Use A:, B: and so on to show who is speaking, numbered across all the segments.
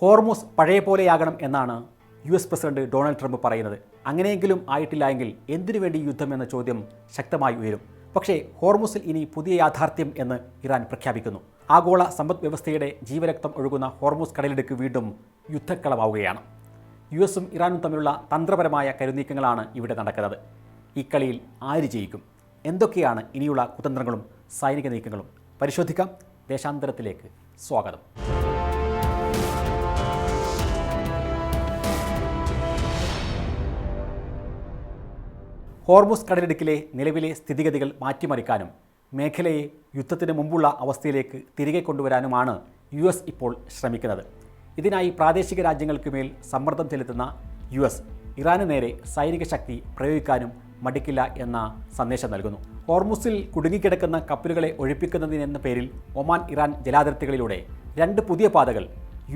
A: Hormuz പഴയ പോലെയാകണം എന്നാണ് US president Donald Trump പറയുന്നത്. അങ്ങനെയെങ്കിലും ആയിട്ടില്ല എങ്കിൽ എന്തിനു വേണ്ടി യുദ്ധം എന്ന ചോദ്യം ശക്തമായി ഉയരും. പക്ഷേ ഹോർമുസിൽ ഇനി പുതിയ യാഥാർത്ഥ്യം എന്ന് ഇറാൻ പ്രഖ്യാപിക്കുന്നു. ആഗോള സമ്പദ് വ്യവസ്ഥയുടെ ജീവരക്തം ഒഴുകുന്ന ഹോർമുസ് കടലിടുക്ക് വീണ്ടും യുദ്ധക്കളമാവുകയാണ്. US ഇറാനും തമ്മിലുള്ള തന്ത്രപരമായ കരുനീക്കങ്ങളാണ് ഇവിടെ നടക്കുന്നത്. ഈ കളിയിൽ ആര് ജയിക്കും? എന്തൊക്കെയാണ് ഇനിയുള്ള കുതന്ത്രങ്ങളും സൈനിക നീക്കങ്ങളും? പരിശോധിക്കാം. ദേശാന്തരത്തിലേക്ക് സ്വാഗതം. ഹോർമുസ് കടലിടുക്കിലെ നിലവിലെ സ്ഥിതിഗതികൾ മാറ്റിമറിക്കാനും മേഖലയെ യുദ്ധത്തിന് മുമ്പുള്ള അവസ്ഥയിലേക്ക് തിരികെ കൊണ്ടുവരാനുമാണ് US ഇപ്പോൾ ശ്രമിക്കുന്നത്. ഇതിനായി പ്രാദേശിക രാജ്യങ്ങൾക്ക് മേൽ സമ്മർദ്ദം ചെലുത്തുന്ന US ഇറാന് നേരെ സൈനിക ശക്തി പ്രയോഗിക്കാനും മടിക്കില്ല എന്ന സന്ദേശം നൽകുന്നു. ഹോർമുസിൽ കുടുങ്ങിക്കിടക്കുന്ന കപ്പലുകളെ ഒഴിപ്പിക്കുന്നതിനെന്ന പേരിൽ ഒമാൻ ഇറാൻ ജലാതിർത്തികളിലൂടെ 2 പുതിയ പാതകൾ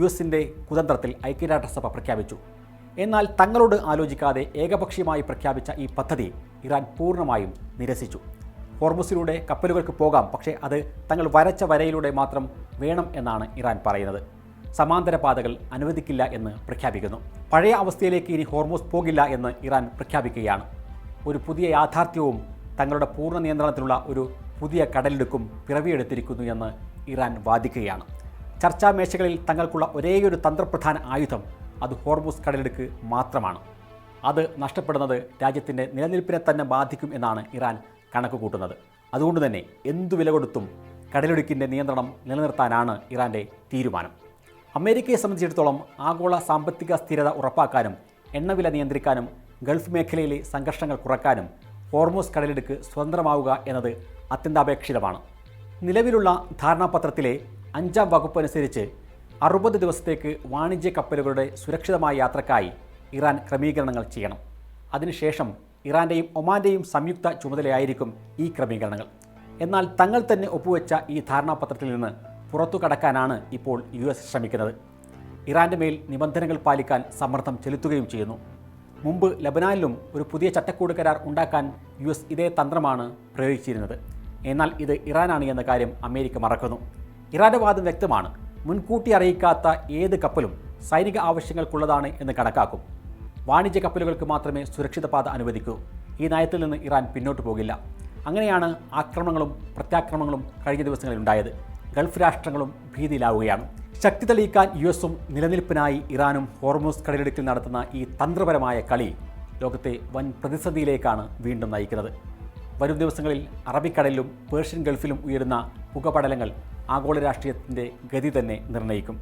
A: US-ന്റെ കുതന്ത്രത്തിൽ ഐക്യരാഷ്ട്രസഭ പ്രഖ്യാപിച്ചു. എന്നാൽ തങ്ങളോട് ആലോചിക്കാതെ ഏകപക്ഷീയമായി പ്രഖ്യാപിച്ച ഈ പദ്ധതി ഇറാൻ പൂർണ്ണമായും നിരസിച്ചു. ഹോർമുസിലൂടെ കപ്പലുകൾക്ക് പോകാം, പക്ഷേ അത് തങ്ങൾ വരച്ച വരയിലൂടെ മാത്രം വേണം എന്നാണ് ഇറാൻ പറയുന്നത്. സമാന്തര പാതകൾ അനുവദിക്കില്ല എന്ന് പ്രഖ്യാപിക്കുന്നു. പഴയ അവസ്ഥയിലേക്ക് ഇനി ഹോർമുസ് പോകില്ല എന്ന് ഇറാൻ പ്രഖ്യാപിക്കുകയാണ്. ഒരു പുതിയ യാഥാർത്ഥ്യവും തങ്ങളുടെ പൂർണ്ണ നിയന്ത്രണത്തിലുള്ള ഒരു പുതിയ കടലിടുക്കും പിറവിയെടുത്തിരിക്കുന്നു എന്ന് ഇറാൻ വാദിക്കുകയാണ്. ചർച്ചാ മേശകളിൽ തങ്ങൾക്കുള്ള ഒരേയൊരു തന്ത്രപ്രധാന ആയുധം അത് ഹോർമുസ് കടലിടുക്ക് മാത്രമാണ്. അത് നഷ്ടപ്പെടുന്നത് രാജ്യത്തിൻ്റെ നിലനിൽപ്പിനെ തന്നെ ബാധിക്കും എന്നാണ് ഇറാൻ കണക്ക് കൂട്ടുന്നത്. അതുകൊണ്ട് തന്നെ എന്തു വില കൊടുത്തും കടലിടുക്കിൻ്റെ നിയന്ത്രണം നിലനിർത്താനാണ് ഇറാൻ്റെ തീരുമാനം. അമേരിക്കയെ സംബന്ധിച്ചിടത്തോളം ആഗോള സാമ്പത്തിക സ്ഥിരത ഉറപ്പാക്കാനും എണ്ണവില നിയന്ത്രിക്കാനും ഗൾഫ് മേഖലയിലെ സംഘർഷങ്ങൾ കുറയ്ക്കാനും ഹോർമുസ് കടലിടുക്ക് സ്വതന്ത്രമാവുക എന്നത് അത്യന്താപേക്ഷിതമാണ്. നിലവിലുള്ള ധാരണാപത്രത്തിലെ 5-ാം വകുപ്പ് അനുസരിച്ച് 60 ദിവസത്തേക്ക് വാണിജ്യ കപ്പലുകളുടെ സുരക്ഷിതമായ യാത്രക്കായി ഇറാൻ ക്രമീകരണങ്ങൾ ചെയ്യണം. അതിനുശേഷം ഇറാൻ്റെയും ഒമാൻ്റെയും സംയുക്ത ചുമതലയായിരിക്കും ഈ ക്രമീകരണങ്ങൾ. എന്നാൽ തങ്ങൾ തന്നെ ഒപ്പുവെച്ച ഈ ധാരണാപത്രത്തിൽ നിന്ന് പുറത്തു കടക്കാനാണ് ഇപ്പോൾ US ശ്രമിക്കുന്നത്. ഇറാൻ്റെ മേൽ നിബന്ധനകൾ പാലിക്കാൻ സമ്മർദ്ദം ചെലുത്തുകയും ചെയ്യുന്നു. മുമ്പ് ലബനാനിലും ഒരു പുതിയ ചട്ടക്കൂട് കരാർ ഉണ്ടാക്കാൻ US ഇതേ തന്ത്രമാണ് പ്രയോഗിച്ചിരുന്നത്. എന്നാൽ ഇത് ഇറാനാണ് എന്ന കാര്യം അമേരിക്ക മറക്കുന്നു. ഇറാൻ്റെ വാദം വ്യക്തമാണ്. മുൻകൂട്ടി അറിയിക്കാത്ത ഏത് കപ്പലും സൈനിക ആവശ്യങ്ങൾക്കുള്ളതാണ് എന്ന് കണക്കാക്കും. വാണിജ്യ കപ്പലുകൾക്ക് മാത്രമേ സുരക്ഷിത പാത അനുവദിക്കൂ. ഈ നയത്തിൽ നിന്ന് ഇറാൻ പിന്നോട്ട് പോകില്ല. അങ്ങനെയാണ് ആക്രമണങ്ങളും പ്രത്യാക്രമണങ്ങളും കഴിഞ്ഞ ദിവസങ്ങളിൽ ഉണ്ടായത്. ഗൾഫ് രാഷ്ട്രങ്ങളും ഭീതിയിലാവുകയാണ്. ശക്തി തെളിയിക്കാൻ US-ഉം നിലനിൽപ്പിനായി ഇറാനും ഹോർമുസ് കടലിടുക്കിൽ നടത്തുന്ന ഈ തന്ത്രപരമായ കളി ലോകത്തെ വൻ പ്രതിസന്ധിയിലേക്കാണ് വീണ്ടും നയിക്കുന്നത്. വരും ദിവസങ്ങളിൽ അറബിക്കടലിലും പേർഷ്യൻ ഗൾഫിലും ഉയരുന്ന പുകപടലങ്ങൾ ആഗോള രാഷ്ട്രീയത്തിൻ്റെ ഗതി തന്നെ നിർണ്ണയിക്കും.